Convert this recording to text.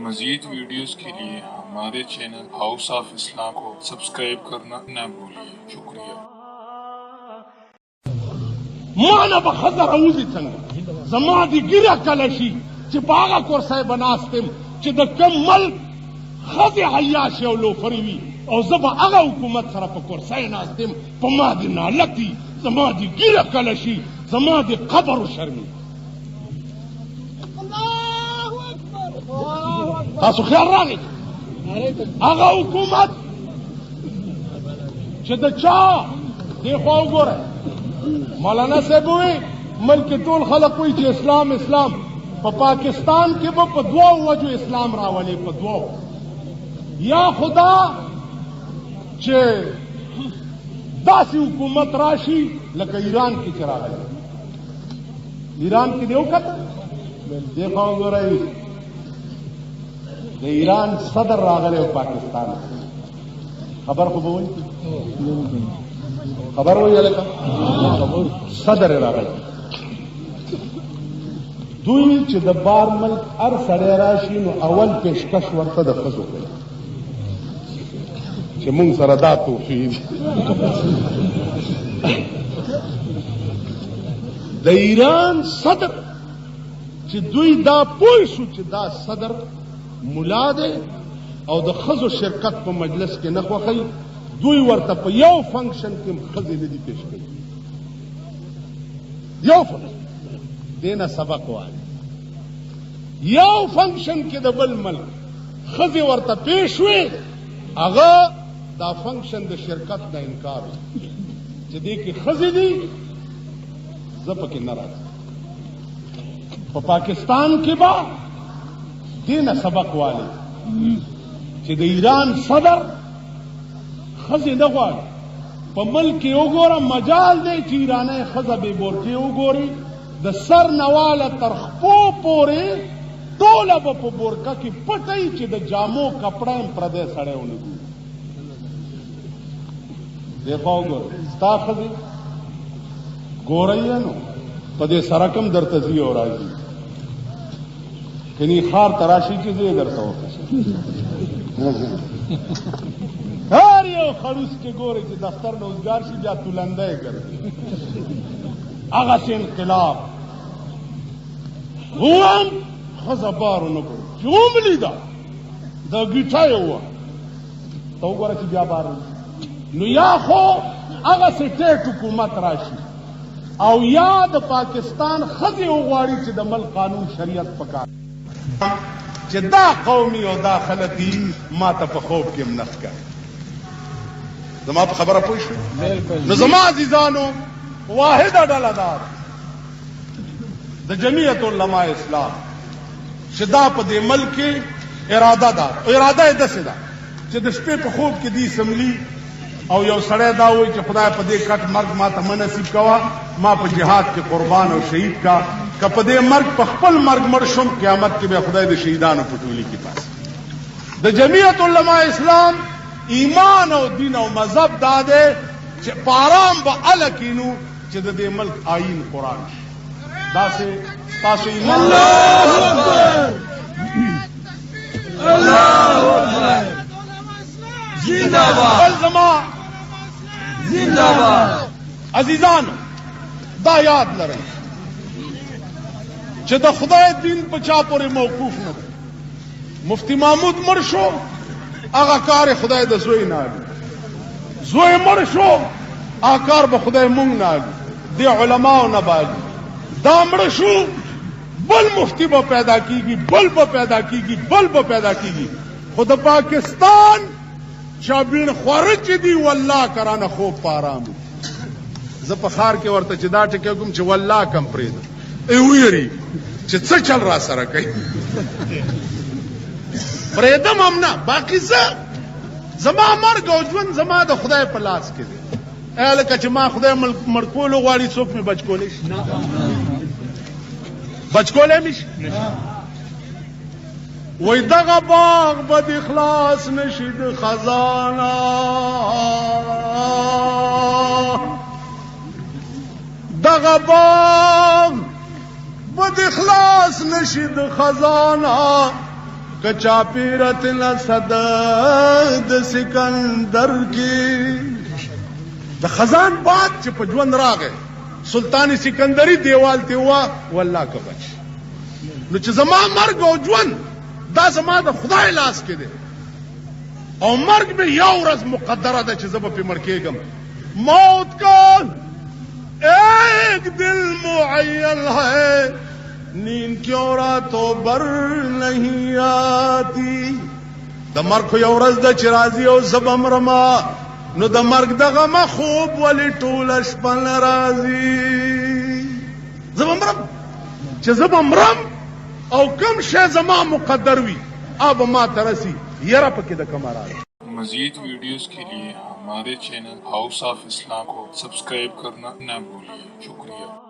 मजीद वीडियोस के लिए हमारे चैनल हाउस ऑफ इस्लाम को सब्सक्राइब करना न भूलिए। शुक्रिया। माना बखदर औजी संग जमा दी गिरा कलशी च बागा कोरसाय बनास्तिम च द कमल खज हया शेवलो फरीवी और जबा अगा हुकूमत सरा प कोरसाय नास्तिम पमा दी नालती जमा दी गिरा कलशी जमा दी खबर शर्मी تاسو خیال راغی هغه حکومت چې د چا دی خوا وګوره مولانا صاحب وی ملک ټول خلک وی چې اسلام اسلام په پاکستان کې به په دوه وجو اسلام راولي په دوه یا خدا چې داسې حکومت راشي لکه ایران کې چې راغلی ایران کې دی وکړه دی خوا وګوره د ایران صدر راغلی پاکستان خبر خو به وایي خبر وایي هلکه صدر راغلی دوی چې د بار ملک هر سړی راشي نو اول پیشکش ورته د ښځو کوي چې موږ سره دا توفیق د ایران صدر چې دوی دا پوه شو چې دا صدر ملا دی او د ښځو شرکت په مجلس کې نه خوښوي دوی ورته په یو فنکشن کې ښځې نه دي پیش کوي یو فنکشن دې نه سبق وایي یو فنکشن کې د بل ملک ښځې ورته پیش وي هغه دا فنکشن د شرکت نه انکار وي چې دې کې ښځې دي زه پکې نه راځم په پاکستان کې به دینه سبق والی چې د ایران صدر ښځې نه غواړي په ملک کې وګوره مجال دی چې ایرانی ښځه بې بورکې وګوري د سر نواله تر خپو پورې ټوله به په بورکه کې پټی چې د جامو کپړه هم پردی سړی ونه ګوري دې خوا وګوره ستا ښځې ګورئ یې نو په دې سړک هم درته ځي او راځي کنی خار تراشی چې زه درته وکړم هر یو خروس کې ګوري چې دفتر نه اوزګار شي بیا تولنده یې ګرځي هغسې انقلاب هم ښځه بار ونه کړو چې وملیده د ګیټه یې ووهه ته وګوره چې بیا بار نو یا خو هغسې ټیټ حکومت راشي او یا د پاکستان ښځې وغواړي چې د ملک قانون شریعت پکار چې دا قومي او دا خلقي ما ته په خوب کې هم نه ښکاري زما په خبره پوه شوې نو زما عزیزانو واحده ډله دا د جمعیت علماء اسلام چې دا په دې ملک کې اراده ده اراده یې داسې ده چې د شپې په خوب کې دې اسمبلي او یو سړی دا وایي چې خدای په دې کټ مرګ ما ته مه نصیب کوه ما په جهاد کې قربان او شهید کا که په دې مرګ په خپل مرګ مړ شم قیامت کې به خدای د شهیدانو په ټولي کې پاس د جمعیت علماء اسلام ایمان او دین او مذهب دا دی چې په آرام به هله کینو چې د دې ملک آیین قرآن شي داسې تاسو ایمان الله اکبر الله اکبر زنده‌باد زما زنده‌باد عزیزانو دا یاد لرئ چې د خدای دین په چا پورې موقوف نه دی مفتی محمود مړ شو هغه کار خدای د زوی نه علي زوی مړ شو هغه کار به خدای مونږ نه علي د علماو نه به علي دا مړ شو بل مفتی به پیدا کیږي بل به پیدا کیږي بل به پیدا کیږي خو د پاکستان شابین خواره چې دي والله کرانه خوب په آرام زه په ښار کې ورته چې دا ټکې کوم چې والله کم پرېږده ای ویری چې څه چل را سره کوي پرېږدم هم نه باقي زما مرګ او ژوند زما د خدای په لاس کې دی ای هلکه چې ما خدای مړ کولو غواړي څوک مې بچ کولی شي بچ کولی مې شي وای دغه باغ به د خلاص نشي د خزانه دغه باغ به د خلاص نشي د خزانه कचा पीरत न सदद सिकंदर की द खजान बात च पजवन रागे सुल्तानी सिकंदरी देवाल तेवा वल्ला का बच नु च जमा मर्ग ओ जवन दा जमा द खुदाई लास के दे और मर्ग में यह रज मुकद्दरा द च जब पे मरकेगम मौत का एक दिल मुअय्यन है नींद क्यों रातों बर नहीं आती द मर्ग को यह रज द चिराजी और जबम रमा नु द मर्ग द गमा खूब वली टूलश पन राजी जबम रम च जबम रम और कम शे जमा मुकद्दर वी अब मा तरसी यरा पके द कमरा मजीद वीडियोस के लिए हमारे चैनल हाउस ऑफ इस्लाम को सब्सक्राइब करना न भूलिए। शुक्रिया।